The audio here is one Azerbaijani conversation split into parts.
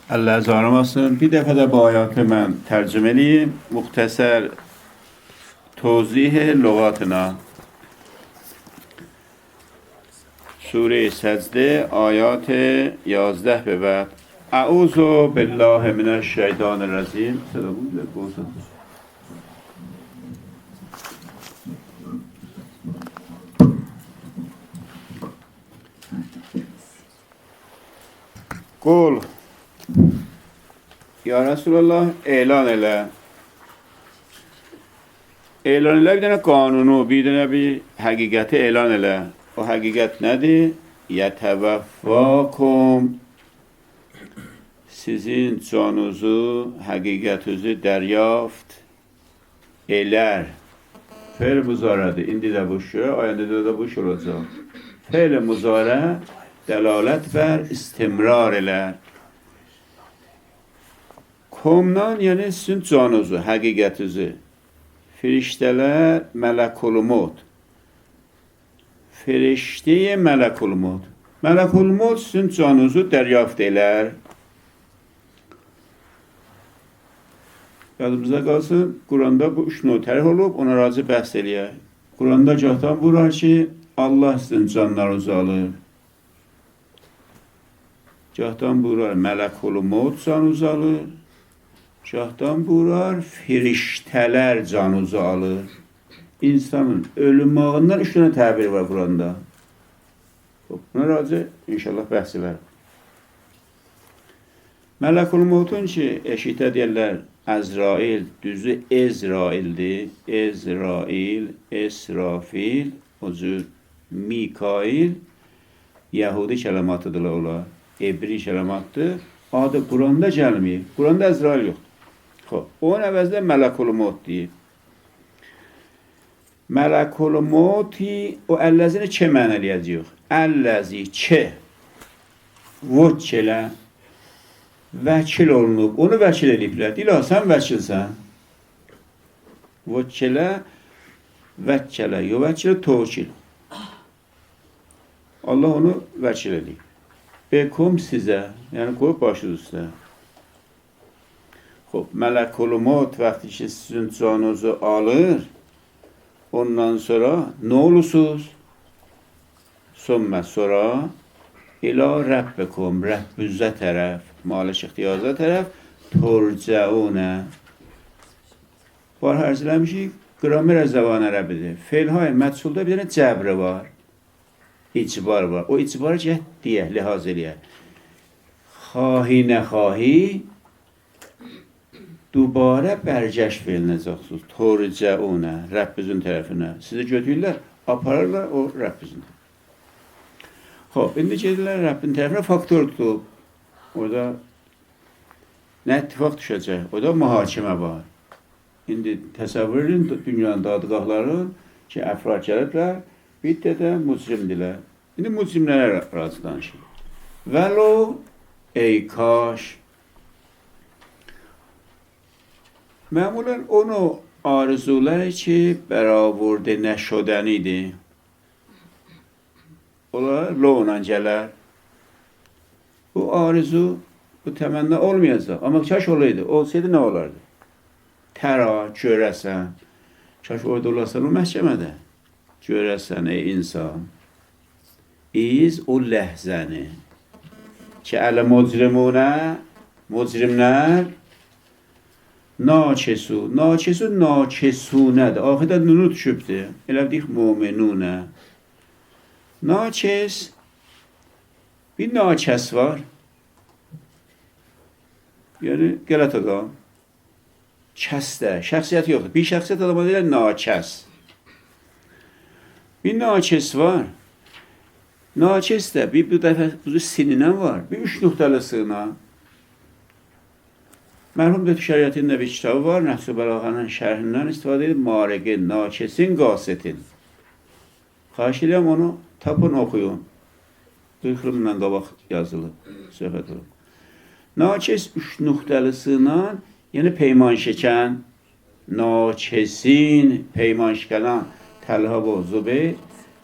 Allah azarım olsun. Bir defa da bu ayatı ben tercümeliyim. Muhtasar توضیح لغاتنا سوره سجده آیات 11 به بعد اعوذ بالله من الشیطان الرجیم قول یا رسول الله اعلان اله اعلان اله bir tane kanunu, bir tane bir hakikati elan ele. O hakikat nedir? Yetevaffakum sizin canınızı, hakikatinizi deriyaft eler. Fe'l muzaradı. İndi de bu şu, ayında da bu şu olacak. Fe'l muzare delalet ver, istimrar eler. Komdan yani sizin canınızı, hakikatinizi. Firişteler melekul maut. Firişte melekul maut. Melekul maut sizin canınızı deriyaft eder. Yadımızda qalsın, Quranda bu üç növ tərif olub, ona razı bəhs eləyək. Quranda cəhdən vurar ki, Allah sizin canlarınızı alır. Cəhdən vurar, melekul maut canınızı alır. Cəhdən vurar, firiştələr canınızı alır. İnsanın ölümağından üç tane təbir var Quranda. Buna razı inşallah bəhs edər. Melekul mautun ki, eşitə deyərlər, Əzrail, düzü Ezraildir. Ezrail, Esrafil, o cür Mikail, Yahudi kələmatıdırlar olar. Ebri kələmatdır. Adı Quranda gəlməyib. Quranda Əzrail yoxdur. Onun əvəzdə Melekul maut deyib. Melekul mauti o əlləzini çə mənələyəcək? Əlləzi çə vəkilə vəkil olunub, onu vəkil ediblər. Deyirlər, sən vəkilsən. Vəkilə, vəkələ, vəkilə tövkil. Allah onu vəkil edib. Bekum sizə, yəni qoyub başınız üstə. Melekul maut vaxtı ki, sizin canınızı alır, ondan sonra nə olursunuz? Sonra İlâ Rabbikum, Rəbbünüzə tərəf, malik ixtiyarınıza tərəf, turcaunə. Var hərzləmişik, qramer zəvan ərəbidir. Fe'l-hay mətsulda bir dənə cəbri var, icbar var. O icbarı cəhd deyək, lihaz eləyək. Xahi nəxahi, dubara bərgəş fe'linəcəksiniz. Turcaunə, Rəbbünüzün tərəfinə. Sizi götürürlər, aparırlar o Rəbbünüzün tərəfinə. İndi gedirlər Rəbbin tərəfinə faktor tutub. Orada nə ittifaq düşəcək? Orada mühakimə var. İndi təsəvvür edin dünyanın dadgahların ki, əfrad gəliblər, bir də mücrimdirlər. İndi mücrimlərə razı danışır. Vəlo ey kaş. Məmulən onu arzuları ki, bərabərdə nəşodənidir. Onlar loğla gələr. Bu arzu, bu təmənna olmayacaq. Amma kaş olaydı. Olsaydı nə olardı? Təra, görəsən. Kaş orada olarsan o məhkəmədə. Görəsən ey insan. İz o ləhzəni. Ki ələ mucrimunə, mucrimlər naçesu. Naçesu, naçesunədir. Axıda nunu düşübdür. Elə deyik mu'minunə. Naçes, bir naçes var. Yəni, qələt adam. Kəsdə, şəxsiyyəti yoxdur. Bir şəxsiyyət adama deyilər, naçes. Bir naçes var. Naçes də bir bu dəfə sininə var. Bir üç nöqtəli sığına. Mərhum Dötü Şəriyyətində bir kitabı var. Nəhs-i Bəlağanın şərhindən istifadə edib. Mariqin, naçesin, qasetin. Xahiş edirəm onu tapın, oxuyun. 40 illə qabaq yazılıb, söhbət olub. Naçes üç nöqtəlisindən, yəni peyman şəkən, naçesin, peyman şəkələn, Təlhab və Zübeyr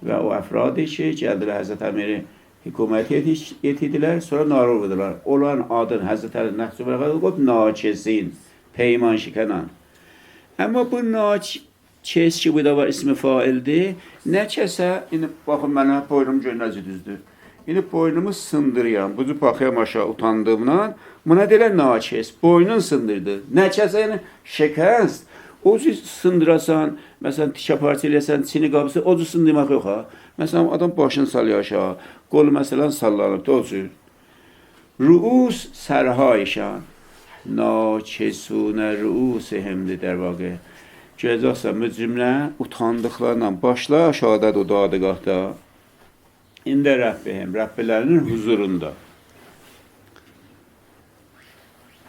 və o əfradi ki, gəldilər Həzrət Əmiri hökumət yetirdilər, sonra nail oldular. Olan adın Həzrət Əli Nəqşəbəndi qoyub naçizin, peyman şikanan. Amma bu naçiz ki, bu da var ismi faildir. Nəçəsə, indi baxın mənə boynum gör necə düzdür. İndi boynumu sındırıram. Bucu baxıram aşağı utandığımdan. Buna deyirlər naçiz. Boynun sındırdı. Nəçəsə yəni şikəst. O cür sındırasan, məsələn tikə parça eləyəsən, çini qabısı, o cür sındırmaq yox ha. Məsələn adam başını salıyor aşağı. Qolu məsələn sallanıb da o cür. Ruus sərhayşan. Naçesunə ruusihimdir der vaqiə. Görəcəksən mücrimlər utandıqlarla başlar aşağıdadır o dadgahda. İndə Rəbbihim, Rəbbilərinin huzurunda.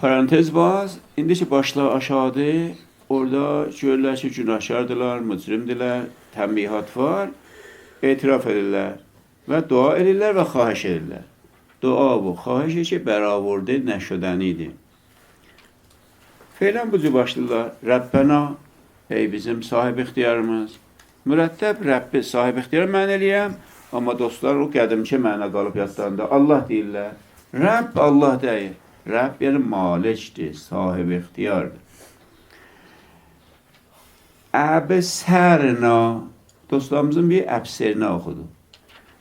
Parantez baz, indi ki başlar aşağıdır, orada görürlər ki günahkardırlar, mücrimdirlər, tənbihat var, etiraf edirlər və dua edirlər və xahiş edirlər. Dua bu, xahiş ki bəravordu, nəşədənidir. Feylən bu cür başlayırlar, Rəbbənə, ey bizim sahib ixtiyarımız, mürəttəb Rəbbi sahib ixtiyar mən eləyəm, amma dostlar o qədimki mənə qalıb yadlarında. Allah deyirlər. Rəbb Allah deyir. Rəbb yəni malikdir, sahib ixtiyardır. Əbsərna. Dostlarımızın bir əbsərna oxudu.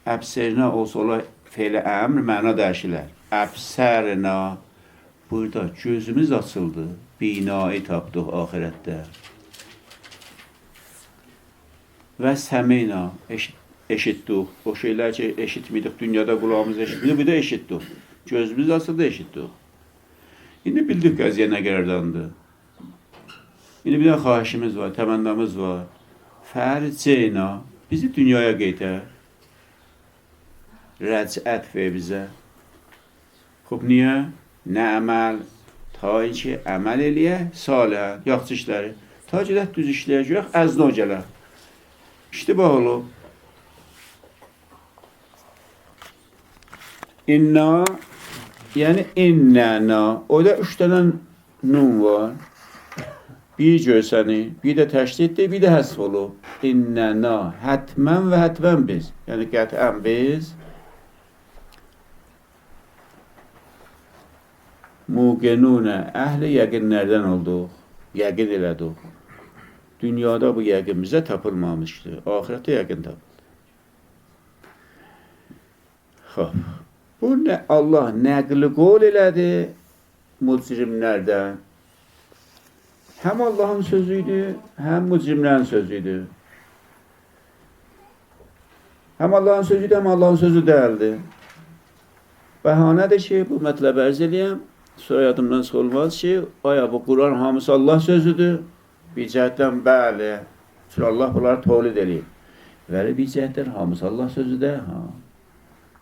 Əbsərna olsa ola fe'li əmr məna dəyişilər. Əbsərna. Burada gözümüz açıldı. Binayı tapdıq ahirətdə. Və səmina. Eşitdik. O şeyler ki eşitmedik, dünyada kulağımız eşitmedi, bir de eşitdik. Gözümüz asıldı eşitdik. Şimdi bildik qəziyə nə qədərdandı. Şimdi bir de xahişimiz var, təmənnamız var. Fərceyna, bizi dünyaya qeytər. Rəcət ver bizə. Xub, niyə? Nə əməl? Ta ki, əməl eləyək, salihən, yaxşı işləri. Ta ki, düz işləyə görək, əzno gələr. İştibah olub. İnna, yəni innəna, orada 3 dənə nun var. Bir görsəni, bir də təşdiddir, bir də həsf olub. İnnəna, hətmən və hətmən biz. Yəni qətən biz. Muqenunə, əhli yəqinlərdən olduq. Yəqin elədik. Dünyada bu yəqin bizə tapılmamışdır. Ahirətdə yəqin tapıldı. Xoş. Bu Allah nəqli qol elədi mücrimlərdən. Həm Allahın sözüydü, həm mücrimlərin sözüydü. Həm Allahın sözüydü, həm Allahın sözü deyildi. Bəhanədir ki, bu mətləb ərz eləyəm. Sonra yadımdan çıxılmaz ki, aya bu Quran hamısı Allah sözüdür. Bir cəhətdən bəli. Çünki Allah bunları tolid eləyib. Və bir cəhətdən hamısı Allah sözüdür.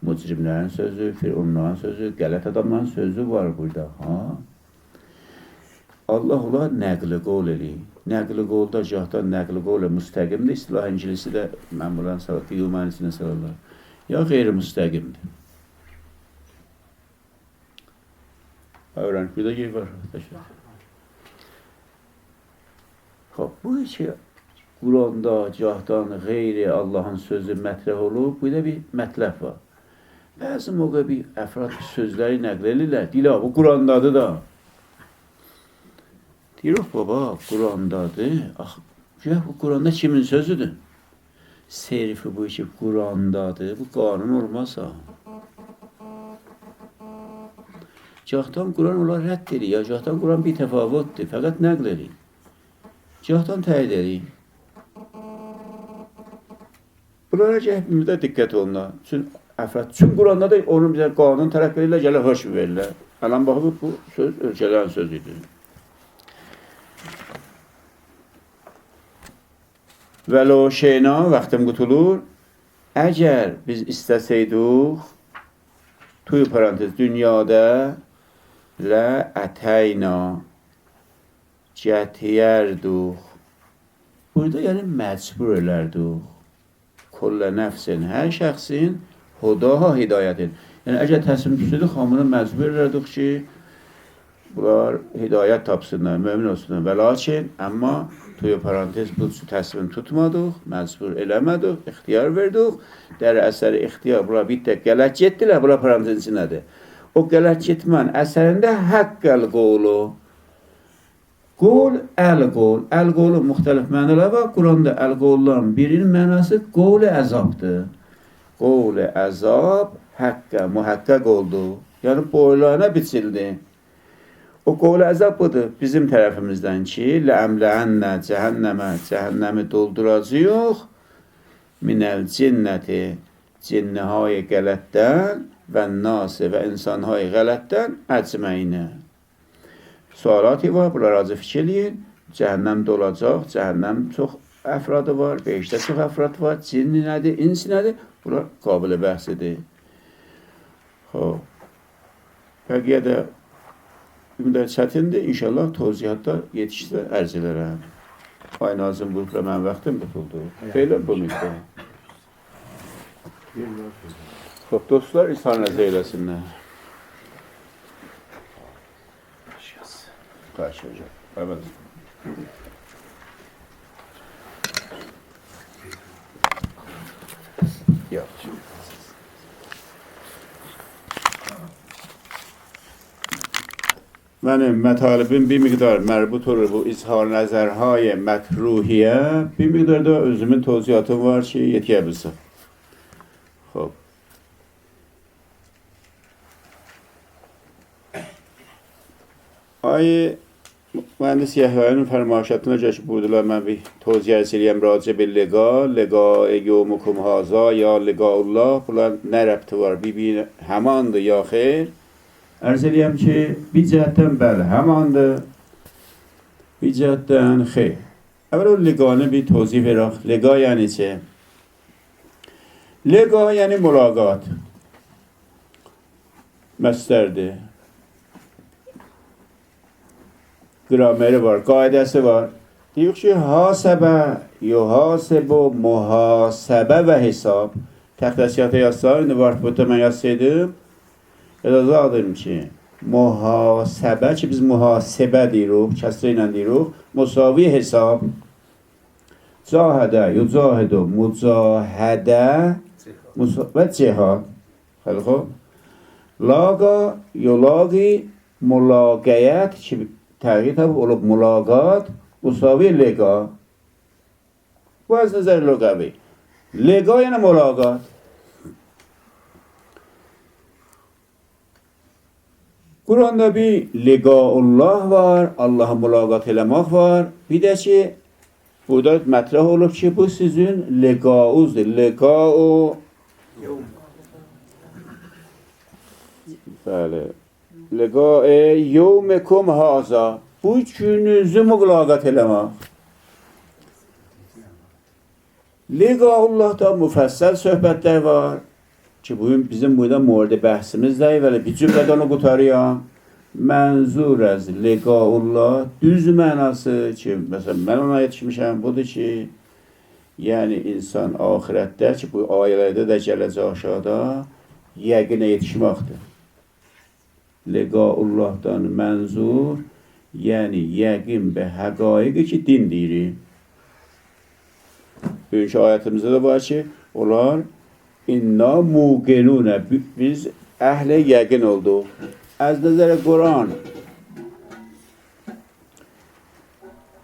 Mücrimlərin sözü, firavunların sözü, qələt adamların sözü var burada. Allah olar nəqli qol eləyir. Nəqli qolda cəhətdən nəqli qol müstəqimdir. İstilah İncilisi də mən buranın salaq, qiyumənisini salırlar. Ya qeyri-müstəqimdir. Öğrenç bir de var. Bu ki Quranda, cəhətdən qeyri Allahın sözü mətrəh olub, bu da bir mətləb var. Bəzi moqa bir əfrad sözləri nəql edirlər. Deyirlər, bu Qurandadır da. Deyirik, baba, Qurandadır. Bu Quranda kimin sözüdür? Serifi bu ki Qurandadır. Bu qanun olmazsa. Cəhətdən Quran olar rədd edir. Ya cəhətdən Quran bir təfavutdur. Fəqət nəql edir. Cəhətdən təyid edir. Bunlara hepimizdə diqqət olunur. Çünki Quranda da onun bizə qanun tərəf verirlər, gələ hökm verirlər. Ələn baxıb, bu söz ölkələrin sözüdür. Vəlo şeyna, vaxtım qutulur. Əgər biz istəsəydik, tuy parantez, dünyada lə ətəyna cətiyərdik. Burada yəni məcbur elərdik. Kullə nəfsin, hər şəxsin hudaha hidayətin. Yəni, əgər təslim düşsəydik, hamını məcbur elərdik ki, bunlar hidayət tapsınlar, mömin olsunlar. Və lakin, amma toya parantez bu təsvini tutmadıq, məcbur eləmədik, ixtiyar verdik. Dər əsəri ixtiyar, bunlar bir tək qələt getdilər, bunlar parantezin içindədir. O qələt getmən əsərində həqqəl qolu. Qol, əl-qol. Əl-qolu müxtəlif mənalar var. Quranda əl-qolların birinin mənası qol-i əzabdır. Qol-i əzab həqqə, mühəqqəq oldu. Yəni boylarına biçildi. O qol-i əzab budur bizim tərəfimizdən ki, ləəmləənnə cəhənnəmə, cəhənnəmi dolduracaq, minəl cinnəti, cinnihay qələtdən və nasi və insanhay qələtdən əcməyinə. Sualati var, bunlar acı fikir eləyin. Cəhənnəm dolacaq, cəhənnəm çox əfradı var, beşdə çox əfrad var, cinni nədir, insi nədir? Bunlar qabilə bəhsidir. Bəqiyə də ümdə çətindir, inşallah toziyatda yetişsə ərz elərəm. Ay Nazım Burqla mən vaxtım qutuldu. Feylə bu müddət. Dostlar, İsa'nəzə eyləsinlər. Karşı hocam. Evet. Yok. Benim metalibim bir miktar merbut olur bu izhar nəzərhay məkruhiyə. Bir miktar da özümün toziyatı var ki, yetiyə bilsin. Xob. Ay mühendis Yahyanın fərmaişatına gəç burdular, mən bir toziyyə eləyəm racə bir lega yevmukum haza ya legaullah, bunlar nə rəbti var, bir həmandır ya xeyr. Ərz eləyəm ki, bir cəhətdən bəli, həmandır, bir cəhətdən xeyr. Əvvəl o leganı bir tozih verək. Lega yəni ki, lega yəni mülaqat, məstərdir. Grameri var, qaidəsi var. Deyik ki, hasəbə, yuhasəbu, muhasəbə və hesab. Təxtəsiyyata yazsar, indi var burada mən yazsaydım. Yazardım ki, muhasəbə ki, biz muhasəbə deyirik, kəsrə ilə deyirik, musavi hesab. Cahidə, yucahidu, mucahidə və cihad. Xəli xob. Laqa, yulaqi, mulaqəyət ki, təqid olub mulaqat, musavi lega. Bu az nəzər lüğəvi. Lega yəni mulaqat. Quranda bir legaullah var, Allah'a mulaqat eləmək var. Bir də ki, burada mətrəh olub ki, bu sizin legauzdur. Legau. Bəli. Legae yevmekum haza. Bu gününüzü mulaqat eləmək. Legaullah'da müfəssəl söhbətlər var. Ki bugün bizim burada mordə bəhsimiz də evvələ bir cümlədə onu qutarıyam. Mənzur əz legaullah düz mənası ki, məsələn, mən ona yetişmişəm, budur ki, yəni insan ahirətdə ki, bu ayələrdə də gələcək aşağıda, yəqinə yetişməkdir. Legaullah'dan mənzur, yəni yəqin və həqaiqi ki, din deyirik. Bugünkü ayətimizdə də var ki, onlar İnna muqinunə, biz əhlə yəqin olduq. Az nəzərə Quran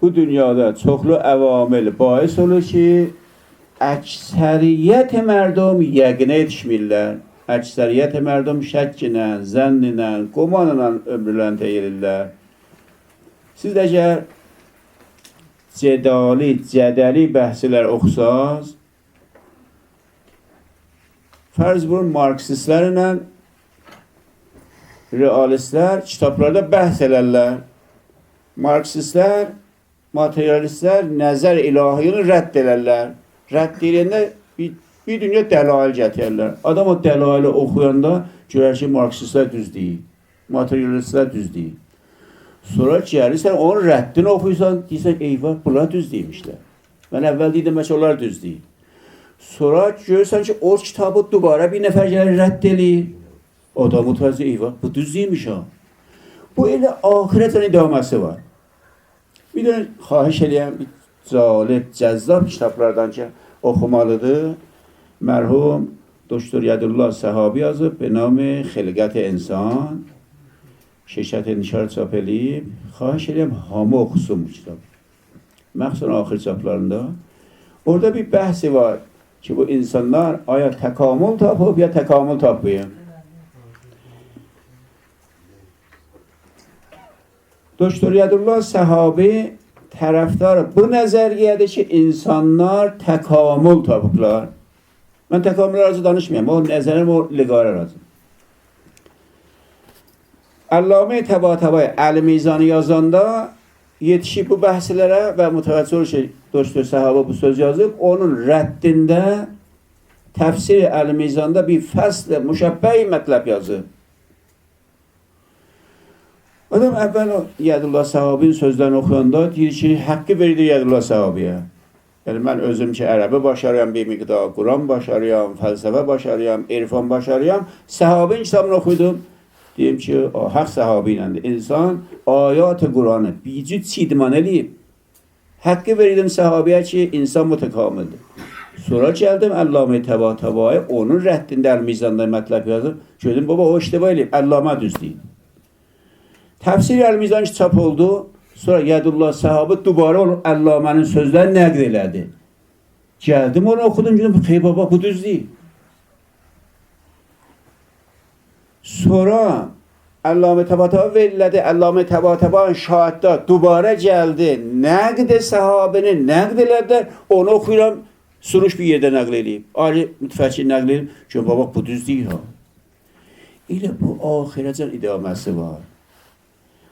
bu dünyada çoxlu əvamil bahis olur ki, əksəriyyət mərdum yəqinə yetişmirlər. Əksəriyyət mərdum şəkk ilə, zənn ilə, qoman ilə ömrülən deyirlər. Siz əgər cədəli bəhsilər oxusaz, fərz vurun marksistlərlə realistlər kitablarda bəhs elərlər. Marksistlər, materialistlər nəzər ilahiyini rədd elərlər. Rədd edəndə bir dünya dəlail gətirərlər. Adam o dəlaili oxuyanda görər ki, marksistlər düz deyil, materialistlər düz deyil. Sonra gəlirsən, onun rəddini oxuyursan, deyirsən, eyvah, bunlar düz deymişlər. Mən əvvəl deydim ki, onlar düz deyil. Sonra görürsən ki, o kitabı dubara bir nəfər gəlir rədd eləyir. Adam mütəvəzzə, eyvah, bu düz deyilmiş ha. Bu elə axirətən idaməsi var. Bir də xahiş eləyəm, cəlib, cəzzab kitablardan ki, oxumalıdır. Mərhum Doktor Yədullah Səhabi yazıb, به نام خلقت انسان şirkət nişar çap eləyib. Xahiş eləyəm, hamı oxusun bu kitab. Məxsusən axır çaplarında. Orada bir bəhsi var ki, bu insanlar aya təkamül tapıb ya təkamül tapmayıb. Doktor Yədullah Səhabi tərəfdar bu nəzəriyyədir ki, insanlar təkamül tapıblar. Mən təkamül arası danışmayayım, o nəzərim o liqarə arası. Əllamə Təbatəbai Əl-Mizanı yazanda yetişib bu bəhslərə və mütəvəccüh olur ki, Doktor Səhabi bu söz yazıb, onun rəddində təfsir Əl-Mizanda bir fəsl müşəbbəh mətləb yazıb. Adam əvvəl Yədullah Səhabinin sözlərini oxuyanda deyir ki, haqqı verilir Yədullah Səhabiyə. Yəni, mən özüm ki, ərəbi başarıyam, bir miqdar Quran başarıyam, fəlsəfə başarıyam, irfan başarıyam. Səhabinin kitabını oxuydum. Deyim ki, haqq Səhabi iləndir. İnsan ayat-ı Quranı bicid çidman eləyib. Haqqı verirdim Səhabiyə ki, insan mütəkamildir. Sonra gəldim Əllamə Təbatəbai, onun rəddində Əl-Mizanda mətləb yazıb. Gördüm, baba, o iştibah eləyib, Əllamə düz deyib. Təfsir Əl-Mizan ki, çap oldu. Sonra Yədullah Səhabi dubara onu Əllamənin sözlərini nəqd elədi. Gəldim, onu oxudum, dedim, xey baba, bu düz deyil. Sonra Əllamə Təbatəbai verildi. Əllamə Təbatəbai şahiddə dubara gəldi. Nəqd Səhabini nəqd elədi. Onu oxuyuram, suruş bir yerdə nəql eləyib. Ali mütəfəkkir nəql eləyib. Ki, baba, bu düz deyil ha. Elə bu axirəcən idaməsi var.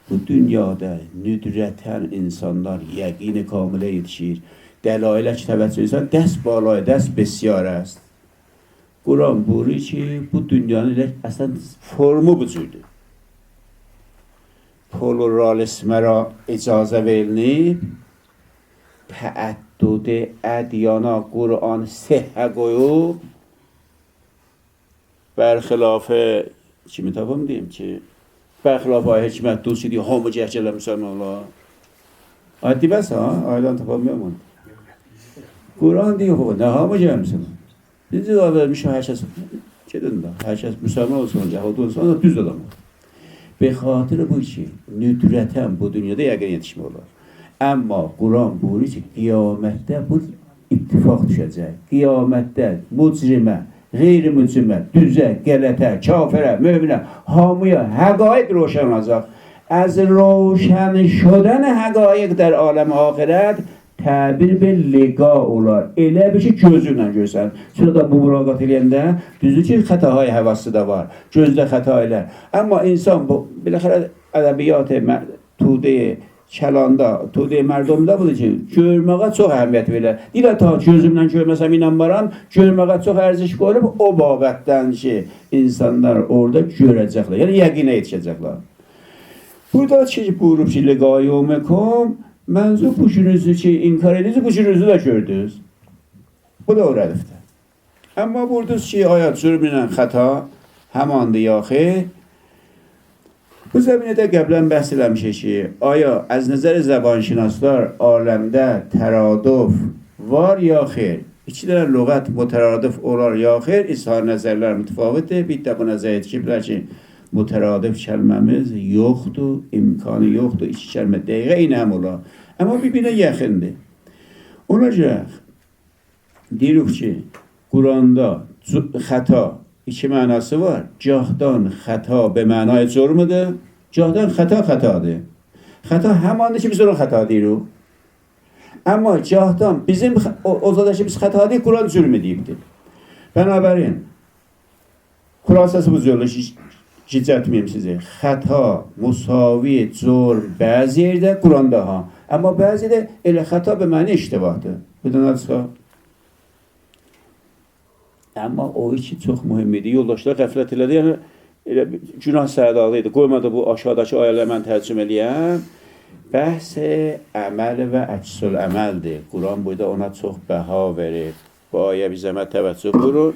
Bu dünyada nüdrətən insanlar yəqin-i kamilə yetişir. Dəlailə ki, təvəccüh edirsən, dəst balaya, dəst besyar است. Quran buyurur ki, bu dünyanın elə əslən formu bu cürdür. Pluralismə ra icazə verilib, təəddüd ədyana Quran səhhə qoyub, bərxilafə, kimi tapım deyim ki, bərxilafə ay hikmət duz ki, hamı cəhcələ müsəlmanlar. Addi bəs ha, aydan tapamıyorum onu. Quran deyir, nə hamı cəhəmsin? Biz də vermiş, hər kəs, gedin də, hər kəs müsəlman olsun, cəhəd olsun, düz adam olur. Be xatır bu ki, nüdrətən bu dünyada yəqin yetişmə olar. Amma Quran buyurur ki, qiyamətdə bu ittifaq düşəcək. Qiyamətdə mücrimə, qeyri-mücrimə, düzə, qələtə, kafirə, möminə, hamıya həqaiq roşən olacaq. Az roşən şudən həqaiq در aləm axirət təbir bir liqa olar. Elə bir ki, gözünlə görsən. Sonra da bu muraqat eləyəndə düzdür ki, xətahay həvası da var. Gözdə xəta elər. Amma insan bu, biləxərə ədəbiyyat-ı tudeyi kəlanda, tudeyi mərdumda budur ki, görməyə çox əhəmiyyət verir. Dilə ta gözümlə görməsəm inanmaram, görməyə çox ərziş qoyulub, o babətdən ki, insanlar orada görəcəklər. Yəni, yəqinə yetişəcəklər. Burada ki, buyurub ki, liqayumikum, mənzub bu gününüzü ki, inkar edirsiniz, bu gününüzü də gördünüz. Bu da o rədifdir. Amma buyurdunuz ki, ayət zülmünlə xəta həmandır ya xeyr. Bu zəminədə qəblən bəhs eləmişik ki, aya az nəzər zəbanşinaslar aləmdə təradüf var ya xeyr? İki dənə lüğət mütəradüf olar ya xeyr? İzhar nəzərlər mütəfavitdir. Bir də bu nəzər etkiblər ki, mütəradüf kəlməmiz yoxdur, imkanı yoxdur, iki kəlmə dəqiqə inəm olar. Amma bir-birinə yaxındır. Ona görə deyirik ki, Quranda xəta iki mənası var. Cahdan xəta be mənayı cürmüdür. Cahdan xəta xətadır. Xəta həmandır ki, biz ona xəta deyirik. Amma cahdan bizim o zada ki, biz xəta deyik, Quran cürm edibdir. Bənabərin, xülasəsi bu cürlü gecətməyim sizi. Xəta, musavi, cürm, bəzi yerdə Quranda ha. Amma bəzi də elə xəta be məni iştibahdır. Bu da nədir? Amma o iki çox mühüm idi. Yoldaşlar qəflət elədi. Yəni, elə günah səhdalı idi. Qoymadı bu aşağıdakı ayələri mən tərcüm eləyəm. Bəhs-i əməl və əksül əməldir. Quran burada ona çox bəha verir. Bu ayə bir zəhmət təvəccüh buyurur.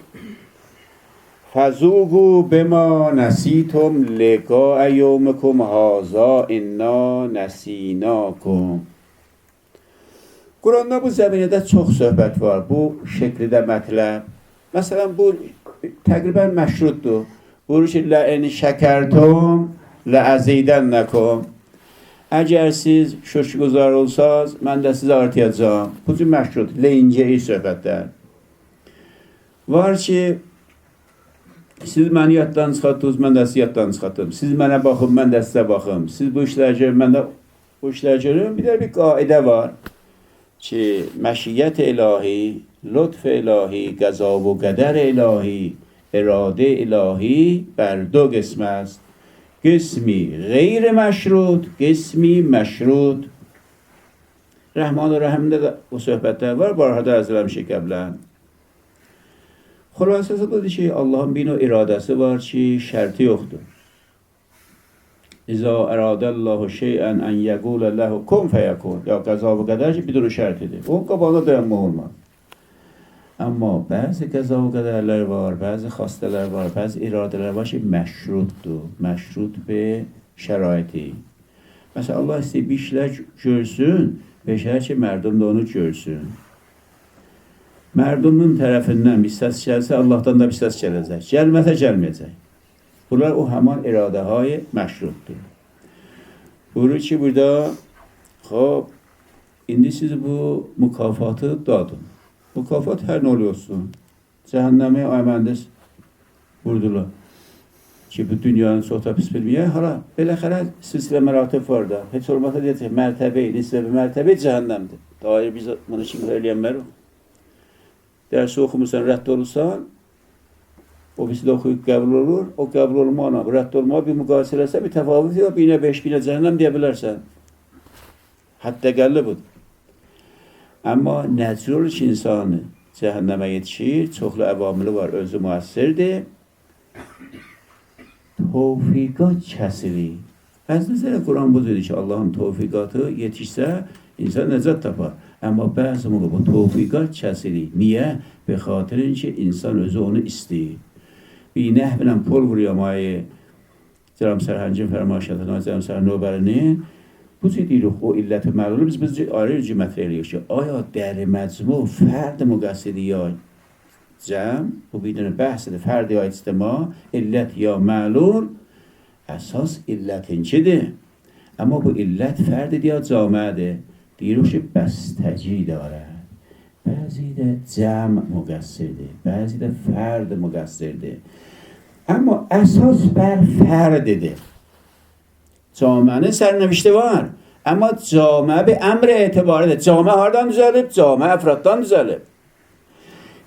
فذوقوا بما نسیتم لقاء یومکم هذا انا نسیناکم. Quranda bu zəminədə çox söhbət var. Bu şəkildə mətləb. Məsələn, bu təqribən məşruddur. Buyurur ki, لَاِنْ شَكَرْتُمْ لَأَزِيدَنَّكُمْ. Əgər siz şükürgüzar olsanız, mən də sizə artıyacağam. Bu cür məşrud, leyincəyi söhbətlər. Var ki, siz məni yaddan çıxartdınız, mən də sizi yaddan çıxartdım. Siz mənə baxın, mən də sizə baxım. Siz bu işləri görün, mən də bu işləri görün. Bir də bir qaidə var ki, məşiyyət ilahi, lütf ilahi, qəza və qədər ilahi, iradə ilahi bər dö qism است. قسمی غیر مشروط، قسمی مشروط. Rəhman və Rəhimdə də bu söhbətlər var, barədə ərz eləmişik qəblən. Xülasəsi budur ki, Allahın bir növ iradəsi var ki, şərti yoxdur. İza əradəllahu şeyən ən yəqulə ləhu kun fəyəkun. Ya qəza və qədər ki, bir duru şərtidir. O qabağına dayanmaq olmaz. Amma bəzi qəza və qədərlər var, bəzi xastələr var, bəzi iradələr var ki, məşrutdur. Məşrut be şəraiti. Məsələn, Allah istəyir bir işlər görsün, beşər ki, mərdum da onu görsün. Mərdumun tərəfindən bir səs gəlsə, Allahdan da bir səs gələcək. Gəlməsə gəlməyəcək. Bunlar o həman iradəhay məşrutdur. Buyurur ki, burada, indi siz bu mükafatı dadın. Mükafat hər nə oluyorsun. Cəhənnəmi ayməndəs vurdular. Ki, bu dünyanın çox da pis bilməyə, hala, beləxərə silsilə məratib var da. Heç olmasa deyəcək, mərtəbə, nisbəbi mərtəbə cəhənnəmdir. Dair biz bunu şimdi eləyənlər o. Dərsi oxumusan, rədd olursan, o birisi də oxuyub qəbul olur, o qəbul olmaqla, rədd olmağa bir müqayisə eləsə, bir təfavüt yox, binə 5 binə cəhənnəm deyə bilərsən. Hətta gəlli budur. Amma necə olur ki, insanı cəhənnəmə yetişir, çoxlu əvamili var, özü müəssirdir. Tevfiqat kəsilir. Bəzən Quran bu deyir ki, Allahın tevfiqatı yetişsə, insan nəcat tapar. Amma bəzi bu tevfiqat kəsilir. Niyə? Be xatirin ki, insan özü onu istəyir. Bir nəhvlə pol vuruyamayı, Cərəm Sərhəncin fərmaşatına, Cərəm Sərhəncin Nobəlinin, bu cür deyirik, o illəti məlulu biz ayrı cümətlə eləyirik ki, aya dəri məcmu fərd müqəssidi ya cəm, bu bir dənə bəhsidir, fərd ya ictima, illət ya məlul, əsas illətinkidir. Amma bu illət fərdidir ya camədir. Deyirik ki, bəstəci darər. Bəzi də cəm müqəssirdir, bəzi də fərd müqəssirdir. Amma əsas bər fərdidir. Camiənin sərnəvişti var. Amma camiə bir əmr etibaridir. Camiə hardan düzəlib? Camiə əfraddan düzəlib.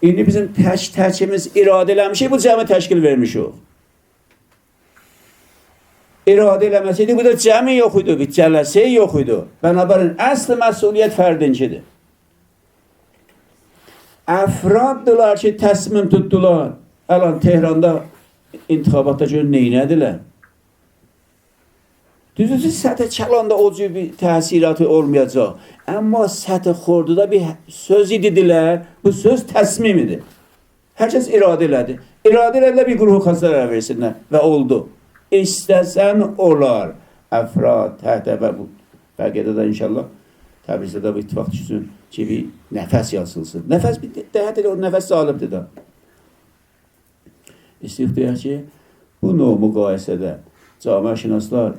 İndi bizim təkimiz iradə eləmişik, bu cəmi təşkil vermişik. İradə eləməsəydik, bu da cəmi yox idi, bir cələsi yox idi. Bənabərin əsl məsuliyyət fərdinkidir. Əfraddılar ki, təsmim tutdular. Əlan Tehranda intixabatda görün neynədilər? Düzüsü səthi kəlanda o cür bir təsiratı olmayacaq. Amma səthi xorduda bir söz ididilər, bu söz təsmim idi. Hər kəs iradə elədi. İradə elədilər bir qruhu xəstələrə versinlər və oldu. İstəsən olar. Əfrad, təhtə və bu. Bəlkədə də inşallah Təbrizdə də bu ittifaq düşsün ki, bir nəfəs yazılsın. Nəfəs bir dəhət elə o nəfəs salibdir da. İstiq deyək ki, bu növ müqayisədə camiə şinaslar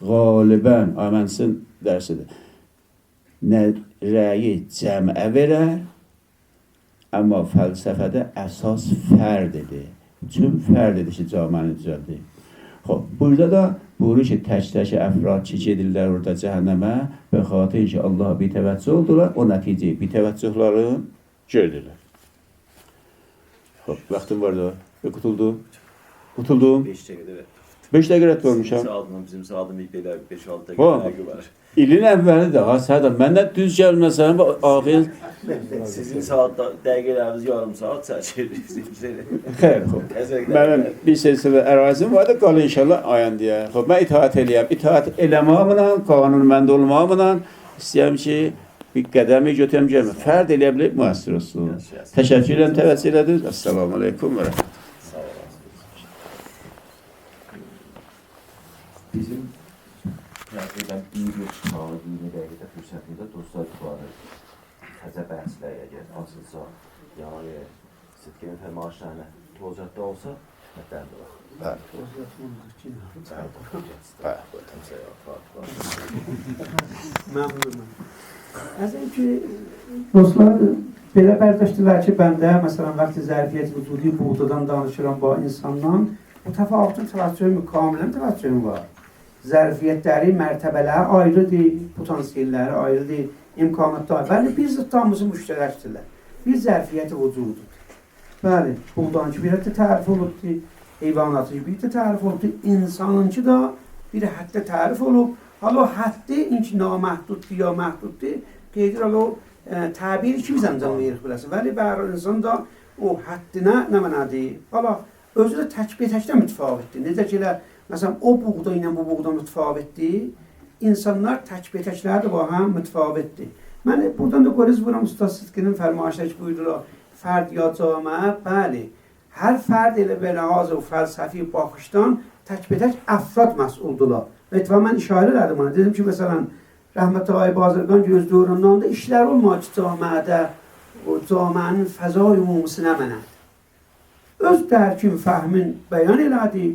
qalibən, amənsin dərsidir. Nə rəyi cəmə verər, amma fəlsəfədə əsas fərdidir. Tüm fərdidir ki, camiəni düzəldir. Burada da buyurur ki, tək-tək əfrad ki, gedirlər orada cəhənnəmə və xatir ki, Allaha bir təvəccüh oldular, o nəticəyi bir təvəccühları gördülər. Vaxtım var da, qutuldu. Qutuldum. 5 dəqiqədə 5 dəqiqə rədd olmuşam. Bizim saatım ilk belə 5-6 dəqiqə var. İlin əvvəlidir, ha, səhədən. Məndən düz gəlməsən, ağın... Sizin saatda dəqiqələriniz yarım saat çəkir. Xeyr, xob. Mənim bir silsilə ərazim var da, qalı inşallah ayan deyə. Xob, mən itaat eləyəm. İtaat eləmamla, qanun məndə olmamla istəyəm ki, bir qədəmi götürəm gəlmə. Fərd eləyə bilib müəssir olsun. Təşəkkür edirəm, təvəccüh elədiniz. Əssalamu aleykum və rəhmətullah. Təqribən bir saat 20 dəqiqə fürsətində dostlar tutarı təzə bəhslər əgər açılsa, yəni Sidqinin fərmaişlərinə tozatda olsa, mətləndə var. Bəli. Məmnunum. Az önce dostlar belə bərdəşdilər ki, bəndə məsələn vaxtı zərfiyyət vücudi buğdadan danışıram bu insandan, bu təfavütün təvəccühü kamilən təvəccühü var. Zərfiyyətləri, mərtəbələri ayrıdır, potansiyelləri ayrıdır, imkanatlar. Bəli, bir zıttamızı müştərəkdirlər. Bir zərfiyyəti vücududur. Bəli, buğdanınki bir həddə tərif olubdur, heyvanatınki bir həddə tərif olubdur, insanınki da bir həddə tərif olub. Hala o həddi inki naməhduddur ya məhduddur, qeydir hala o təbiri kimi zəmzəm veririk biləsin. Vəli bəhər insan da o həddinə nə mənədir? Hala özü də tək-betəkdə mütəfavitdir. Necə ki, məsələn, o buğda ilə bu buğda mütəfavitdir, insanlar tək-betəklər də bu həm mütəfavitdir. Mən buradan da qoriz vuram Usta Sidqinin fərmaişəki buyurdular, fərd ya camiə, bəli, hər fərd elə belə hazır fəlsəfi baxışdan tək-betək əfrad məsuldurlar. Və mən işarə elədim ona. Dedim ki, məsələn, Rəhmətullahi Bazırqan göz dövründən də işlər olmaq ki, camiədə o camiənin fəzai umumisi nə mənədir. Öz dərkin, fəhmin bəyan elədi.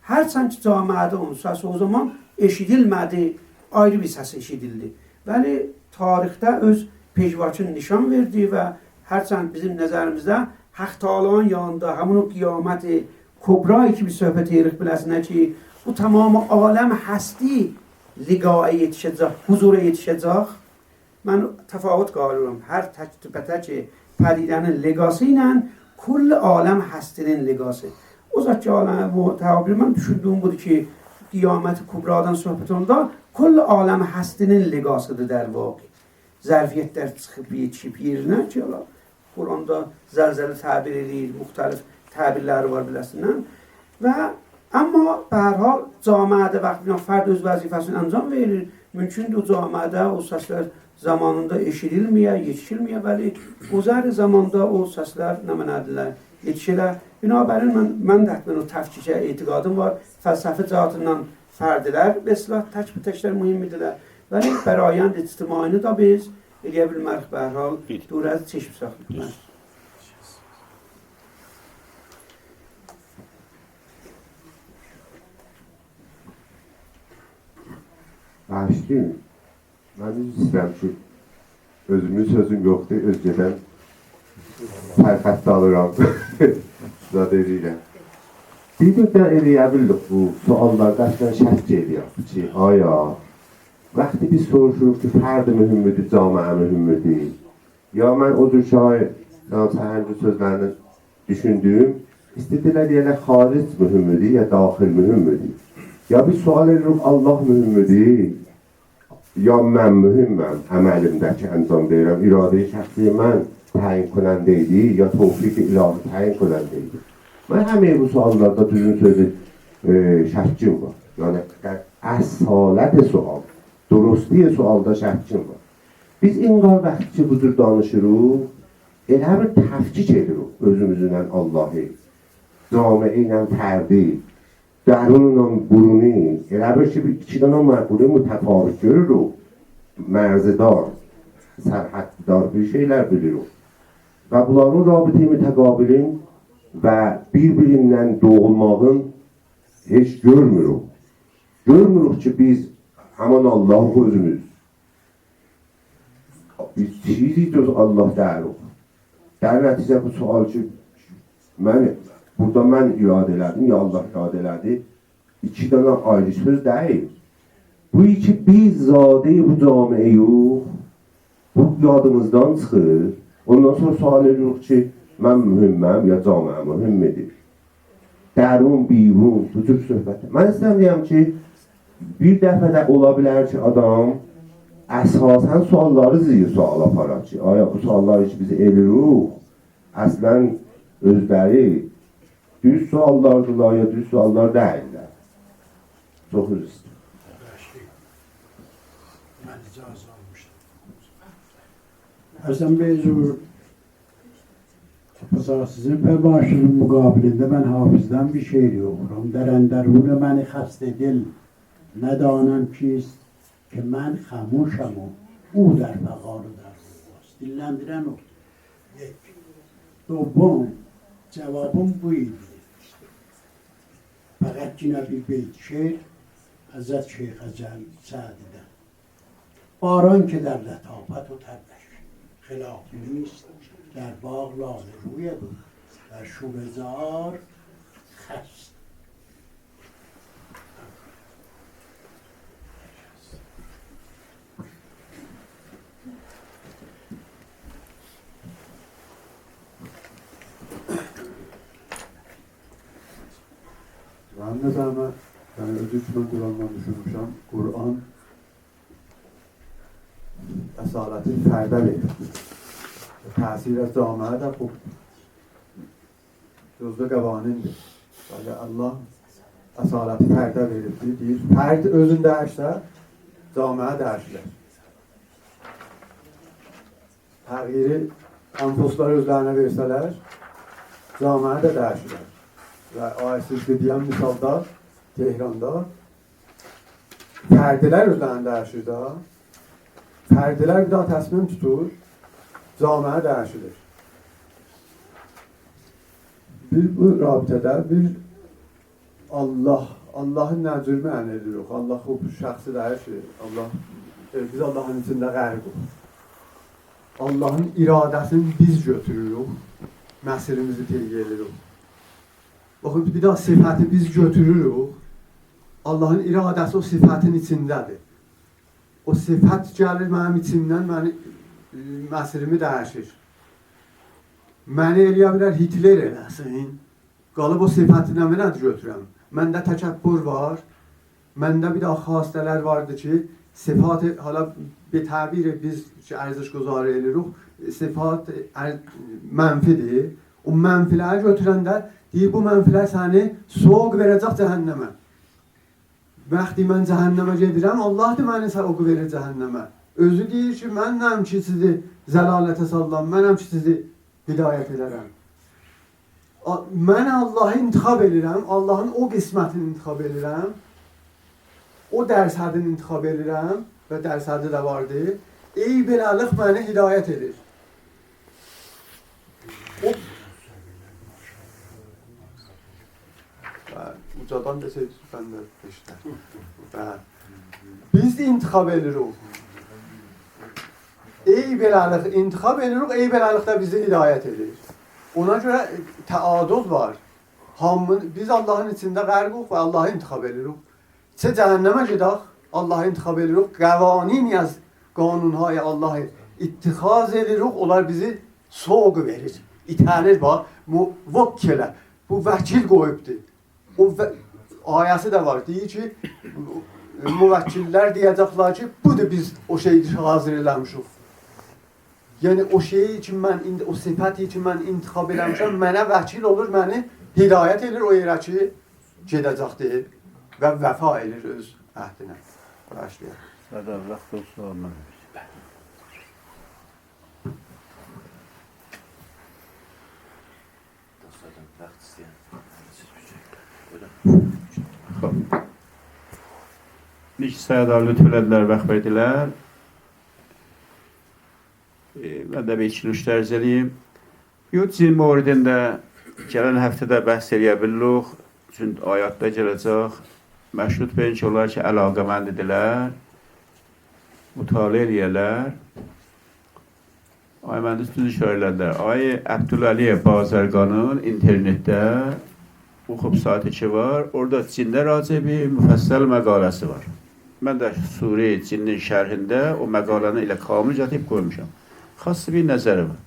Hərçənd ki, camiədə onun səsi o zaman eşidilmədi, ayrı bir səs eşidildi. Bəli, tarixdə öz pejvakını nişan verdi və hərçənd bizim nəzərimizdə Haq Taala'nın yanında həmin o qiyaməti kubra kimi söhbət edirik biləsinə ki, bu tamamı aləm həsti liqaya yetişəcək, huzura yetişəcək. Mən təfavüt qarıyorum. Hər tək pədidənin liqası ilə kulli aləm həstinin liqası. O zat ki, bu təvabir mən düşündüyüm budur ki, qiyaməti kubradan söhbət onda kulli aləm həstinin liqasıdır dər vaqi. Zərfiyyətlər çıxıb yetişib yerinə ki, Quranda zəlzəli təbir edir, müxtəlif təbirləri var biləsindən. Və amma به هر حال camiədə vaxtında fərd öz vəzifəsini əncam verir. Mümkündür camiədə o səslər zamanında eşidilməyə, yetişilməyə, bəli, uzar zamanda o səslər nə mənədirlər, yetişirlər. Binabərin mən də hətta o təfkikə etiqadım var. Fəlsəfi cəhətdən fərdlər, mesela tək-təklər mühimdirlər. Bəli, bərayənd ictimaini da biz eləyə bilmərik به هر حال دور از چشم ساختیم. Başlayayım. Mən istəyirəm ki, özümün sözüm yoxdur, özgədən sərxətt alıram. Zad edirəm. Bir müddət eləyə bildik bu suallarda əslən şək edirəm ki, aya, vaxtı biz soruşuruq ki, fərd mühümmidir, camiə mühümmidir. Ya mən o cür şair, səhəncə sözlərini düşündüyüm, istədilər deyələr, xaric mühümmidir, ya daxil mühümmidir. Ya bir sual edirik, Allah mühümmidir, ya mən mühimməm, əməlimdəki əncam verirəm, iradə-i şəxsi mən təyin konəndəydi, ya tevfik-i ilahi təyin konəndəydi. Mən həmin bu suallarda düzün sözü şəkkim var. Yəni, əsalət sual, durustliyə sualda şəkkim var. Biz inqar vaxt ki, bu cür danışırıq, elə bir təfkik edirik özümüzlə Allah'ı, camiə ilə fərdi, درونم برونی رابطه که چیزا معقوله متفاوت رو مرزدار سرحد دار bir şeyler biliyor. Ve bunların rabıta müteqabilin ve birbirinden doğulmağın hiç görmürük. Görmürük ki biz hemen Allah'ı özümüz. Biz çiğdi göz Allah derik. Der nəticə bu sual ki, burada mən irad elədim, ya Allah irad elədi. İki dənə ayrı söz deyil. Bu iki biz zadeyi bu camiə yox. Bu yadımızdan çıxır. Ondan sonra sual edirik ki, mən mühimməm, ya camiə mühimmidir. Dərun, birun, bu cür söhbət. Mən istəyəm deyəm ki, bir dəfə də ola bilər ki, adam əsasən sualları ziyir sual aparar ki, aya bu sualları ki, biz elirik, əslən özləri düz suallardılar ya düz suallar değiller. Çok üzüldüm. Ben icazı almıştım. Hasan Bey Zuhur, sizin fermaşının mukabilinde ben hafızdan bir şiir okurum. Derender bunu beni kastedil, ne danem kist, که من خموشم و او در بقا رو در بقاست. دللندیرن o. یک. دوم جوابم buydu. Fakat yine bir beyt şiir Hazret Şeyh Hazel Sa'di'den. باران که در لطافت و تبش خلافی نیست در باغ لاله روی بود در شوره‌زار خست. Ben de zaman yani özü için Kur'an'dan düşünmüşüm. Kur'an اصالتی فرده verir. تأثیر از جامعه در خوب جزء قوانینdir. ولی Allah asaleti fərdə verir deyir. Fərd özün dəyişsə, camiə dəyişilər. Təğyiri anfuslar özlərinə versələr, camiə də dəyişilər. Və ayəsiz deyən misalda, Tehranda fərdlər özlərini dəyişir də. Fərdlər bir daha təsmim tutur, camiə dəyişilir. Bir bu rabitədə bir Allahın nə cür mənə edirik? Allah o şəxsi dəyişir. Biz Allahın içində qəriq olur. Allahın iradəsini biz götürürük, məsirimizi teyq edirik. Baxın, bir daha sifəti biz götürürük, Allahın iradəsi o sifətin içindədir. O sifət gəlir mənim içimdən, məsirimi dəyişir. Məni eləyə bilər Hitler eləsin, qalıb o sifətinə mənə götürəm. Məndə təkəbbür var, məndə bir daha xastələr vardır ki, sifat, hala bir təbir biz ərziş quzarı edirik, sifat mənfidir. O mənfiləri götürəndə deyir, bu mənfilər səni soğuk verəcək cəhənnəmə. Vaxtı mən cəhənnəmə gedirəm, Allah da məni soğuk verir cəhənnəmə. Özü deyir ki, mənəm ki, sizi zəlalətə sallam, mənəm ki, sizi hidayət edərəm. Mən Allah'ı intikab edirəm, Allah'ın o qismətini intikab edirəm, o dərsədini intikab edirəm və dərsədi də vardır. Ey beləlıq məni hidayət edir. Ucadan deseydi, ben de işte. Biz de intikab edirik. Ey beləlıq intikab edirik, ey beləlıq da bizi hidayət edir. Ona görə təadud var. Biz Allah'ın içində qərquq və Allah'ı intikab edirik. Çə cəhənnəmə gedək, Allah'ı intikab edirik. Qəvanin yaz qanunهای Allah'ı ittikaz edirik, onlar bizi soğuk verir. İtəlir bax, müvəkkələ. Bu vəkil qoyubdur. O ayəsi də var. Deyir ki, müvəkkillər deyəcəklər ki, budur biz o şeyi hazır eləmişik. Yəni o şeyi için mən, o sifəti için mən intikab eləmişəm, mənə vəkil olur, məni hidayət edir o yerə ki, gedəcəkdir və vəfa edir öz əhdinə. Başlayaq. Sada vaxt olsa olmaz. Dostlardan vaxt istəyən. Bir sayıda lütf elədilər, vaxt verdilər. Mən də bir iki dərz edeyim. Yudzin moridində gələn həftədə bəhs eləyə bilirik. Çünki ayətdə gələcək. Məşrut beyin ki, onlar ki, əlaqəməndidirlər. Mütaliə eləyərlər. Ay mühəndis düz işarə elədilər. Ay Əbdüləliyə Bazərqanın internetdə oxub saati ki var. Orada cində racə bir müfəssəl məqaləsi var. Mən də Suri cinin şərhində o məqaləni ilə kamil cətib qoymuşam. Xas bir nəzəri var.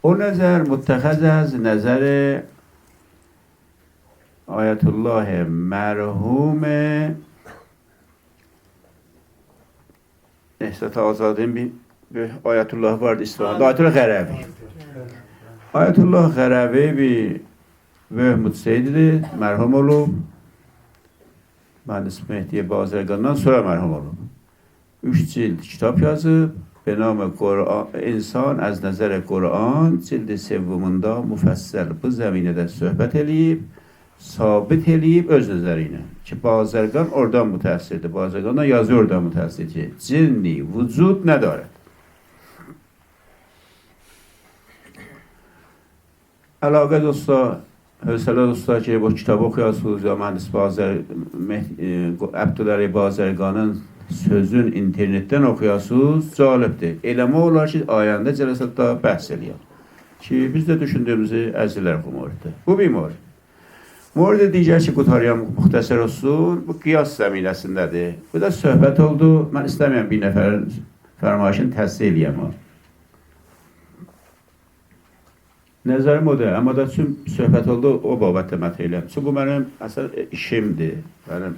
O nəzər müttəxəz az nəzəri Ayətullah mərhum Nəhsət Azadın bir Ayətullah vardı İsfahan'da. Ayətullah Qərəvi. Ayətullah Qərəvi bir böyük mütseydidir, mərhum olub. Mühəndis Mehdiyə Bazərqandan sonra mərhum olub. 3 cild kitap yazıb. Be namı İnsan az nəzər Qur'an cildi sevvumunda müfəssəl bu zəminədə söhbət eləyib sabit eləyib öz nəzəri ilə ki, Bazərqan oradan mütəəssirdir. Bazərqan da yazıyor oradan mütəəssir ki, cinni vücud ندارد. علاقه دوستا، حوصله دوستا که با کتاب oxuyasınız ya mühendis Abdülhəri Bazərqanın sözün internetdən oxuyasınız, cəlibdir. Eləmə olar ki, ayəndə cələsətdə bəhs eləyək. Ki, biz də düşündüyümüzü əzilər bu moriddə. Bu bir morid. Morid digər ki, qutarıyam müxtəsər olsun, bu qiyas zəminəsindədir. Bu da söhbət oldu, mən istəməyəm bir nəfərin fərmayişini təhsil eləyəm o. Nəzərim odur, amma da üçün söhbət oldu, o babətdə mət eyləm. Çünki bu mənim əsas işimdir. Mənim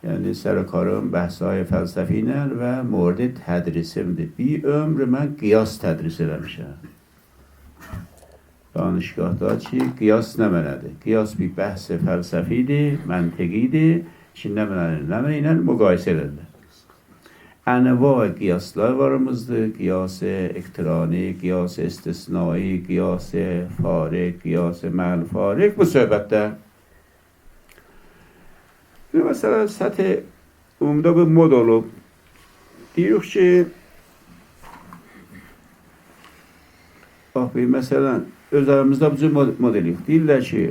yəni sərkarım bəhsay fəlsəfi ilə və mordi tədrisimdir. Bir ömrü mən qiyas tədris eləmişəm. Danışgahda ki, qiyas nə mənədir? Qiyas bir bəhs fəlsəfidir, məntiqidir ki, nə mənə ilə müqayisə edilir. انواع قیاسlar varımızdır. Qiyas iqtirani, qiyas istisnai, qiyas fariq, qiyas məl fariq bu söhbətdə. Məsələn, səthi umumda bir mod olub. Deyirik ki, bax, məsələn, özlərimizdə bu cür mod eləyik. Deyirlər ki,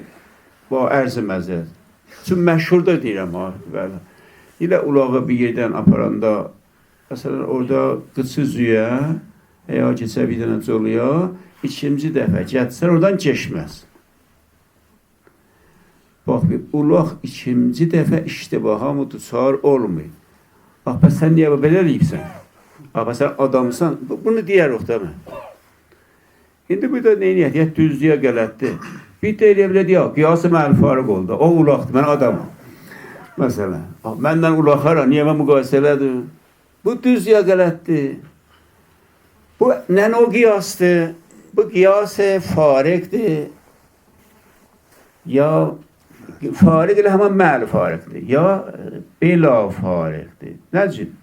bu ərz-i məzəd. Çünki məşhurda deyirəm, deyirlər, ulağı bir yerdən aparanda məsələn, orada qıçı züyə, ya keçə bir dənə coluya, ikinci dəfə gətsən, oradan geçməz. Bax, bir ulaq ikinci dəfə iştibaha müdüçar olmayın. Bax, sən niyə belə eləyibsən? Bax, sən adamsan, bunu deyərik də mən. İndi burada neyniyət? Ya düzlüyə gələtdir. Bir də eləyə bilə deyək, qiyası məl fariq oldu. O ulaqdır, mən adamım. Məsələn, məndən ulaqara, niyə mən müqayisə elədim? Bu düz ya qələtdir. Bu nə o qiyasdır? Bu qiyas fariqdir. Ya fariq ilə həmən məl fariqdir. Ya belə fariqdir. Nəcib?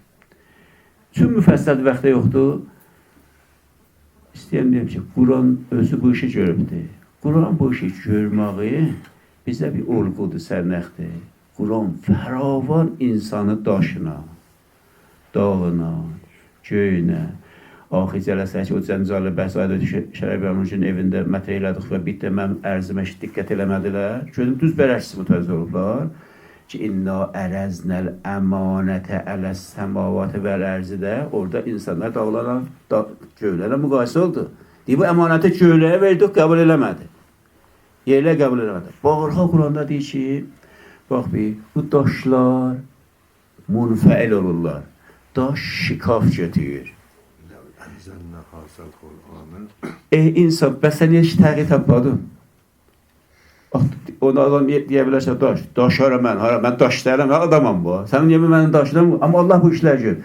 Tüm müfəssəl vaxtda yoxdur. İstəyəm deyəm ki, Quran özü bu işi görübdür. Quran bu işi görməyi bizə bir olğudur, sərnəxdir. Quran fəravan insanı daşına, dağına, göyünə, axı cələsə ki, o Cəncəli Bəhsayda Şərəf Əmrunun evində mətə elədik və bir də mənim ərzimə diqqət eləmədilər. Gözüm düz bərəşsi mütəvəzzə olublar ki, inna ərəznəl əmanətə ələs səmavatı vəl ərzidə orada insanlar dağlanan göylərlə müqayisə oldu. Deyib, bu əmanəti göylərə verdik, qəbul eləmədi. Yerlə qəbul eləmədi. Bağırxa Quranda deyir ki, bax bir, bu daşlar munfəil olurlar. Daş şikaf götürür. Ey insan, bəs sən niyə ki təğyi tapmadın? Ona adam deyə bilərsə, daşara mən daşlayarım, adamam bu. Sənin yemin mənim daşlayarım, amma Allah bu işlər görür.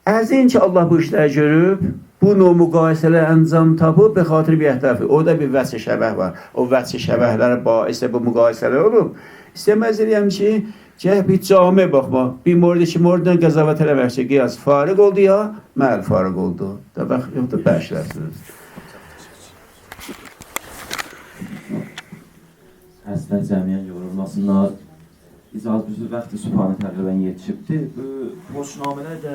Əzin ki, Allah bu işlər görüb, bu növ müqayisələ əncam tapıb, bir xatir bir əhdəfi. Orada bir vəs-i şəbəh var. O vəs-i şəbəhlərə baisi bu müqayisələr olub. İstəməz eləyəm ki, bir cami baxma, bir morid iki moriddən qəzavət eləmək ki, qiyas fariq oldu ya, məl fariq oldu. Da bax, yoxdur, bəşlərsiniz. Həsdən cəmiyyən yorulmasınlar. İcaz büzür vaxtı Sübhanə təqribən yetişibdir. Hoşnamələr də